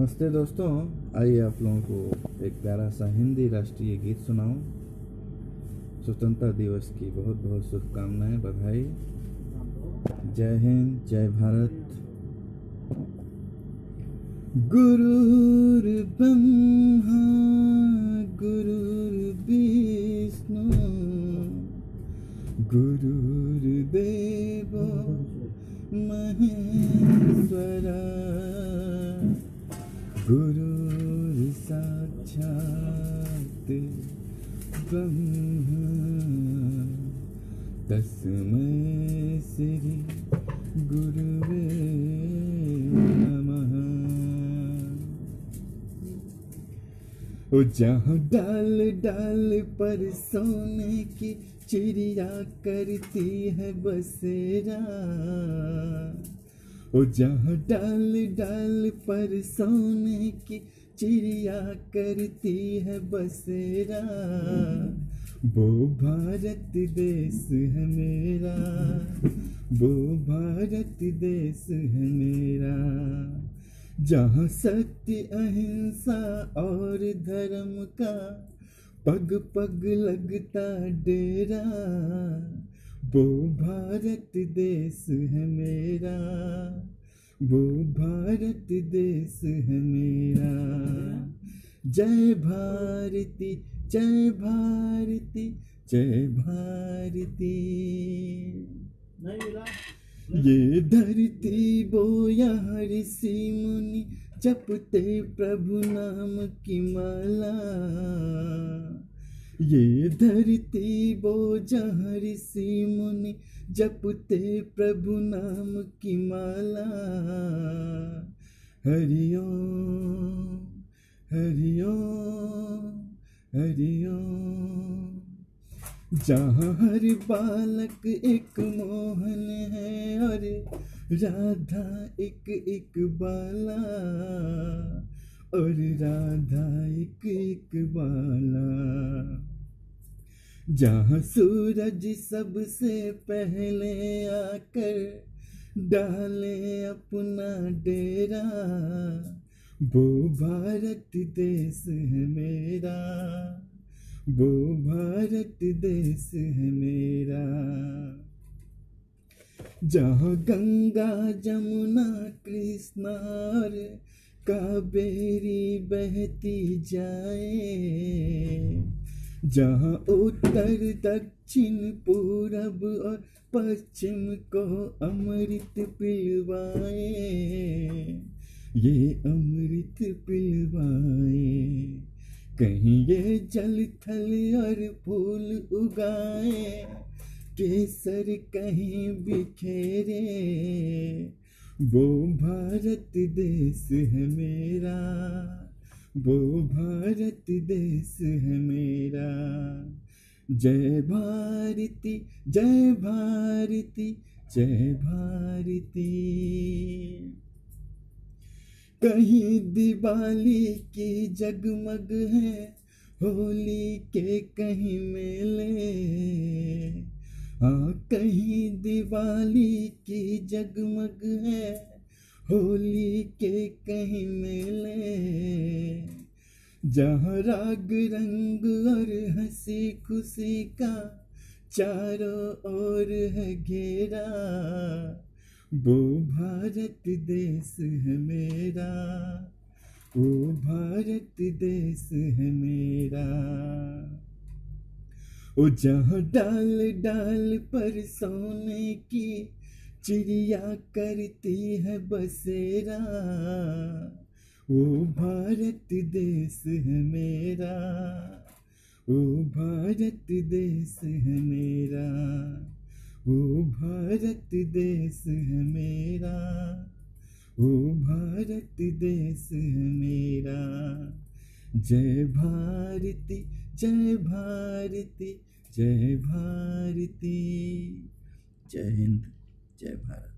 नमस्ते दोस्तों, आइए आप लोगों को एक प्यारा सा हिंदी राष्ट्रीय गीत सुनाऊं। स्वतंत्रता दिवस की बहुत बहुत शुभकामनाएं, बधाई। जय हिंद, जय भारत। गुरुर् ब्रह्मा गुरुर्विष्णु गुरुर्देवो महेश्वरा गुरुर् साक्षात् ब्रह्म तस्मै श्री गुरुवे नमः। ओ जहाँ डाल डाल पर सोने की चिड़िया करती है बसेरा, ओ जहाँ डाल डाल पर सोने की चिड़िया करती है बसेरा, वो भारत देश है मेरा, वो भारत देश है मेरा। जहाँ सत्य अहिंसा और धर्म का पग पग लगता डेरा, वो भारत देश है मेरा, वो भारत देश है मेरा। जय भारती जय भारती जय भारती। ये धरती बोया ऋषि मुनि जपते प्रभु नाम की माला, ये धरती बो जहाँ ऋषि मुनि जपते प्रभु नाम की माला। हरि ओम हरि ओम हरि ओम। जहाँ हर बालक एक मोहन है और राधा एक एक बाला, और राधा एक एक बाला। जहाँ सूरज सबसे पहले आकर डाले अपना डेरा, वो भारत देश है मेरा, वो भारत देश है मेरा। जहाँ गंगा जमुना कृष्णा और कावेरी बहती जाए, जहाँ उत्तर दक्षिण पूरब और पश्चिम को अमृत पिलवाए, ये अमृत पिलवाए। कहीं ये जल थल और फूल उगाए, केसर कहीं बिखेरे, वो भारत देश है मेरा, वो भारत देश है मेरा। जय भारती जय भारती जय भारती। कहीं दिवाली की जगमग है, होली के कहीं मेले, हाँ कहीं दिवाली की जगमग है, होली के कहीं मेले। जहाँ राग रंग और हंसी खुशी का चारों ओर है घेरा, वो भारत देश है मेरा, वो भारत देश है मेरा। ओ जहाँ डाल डाल पर सोने की चिड़िया करती है बसेरा, वो भारत देश है मेरा, वो भारत देश है मेरा, वो भारत देश है मेरा, वो भारत देश है मेरा। जय भारती जय भारती जय भारती। जय हिंद, जय भारत।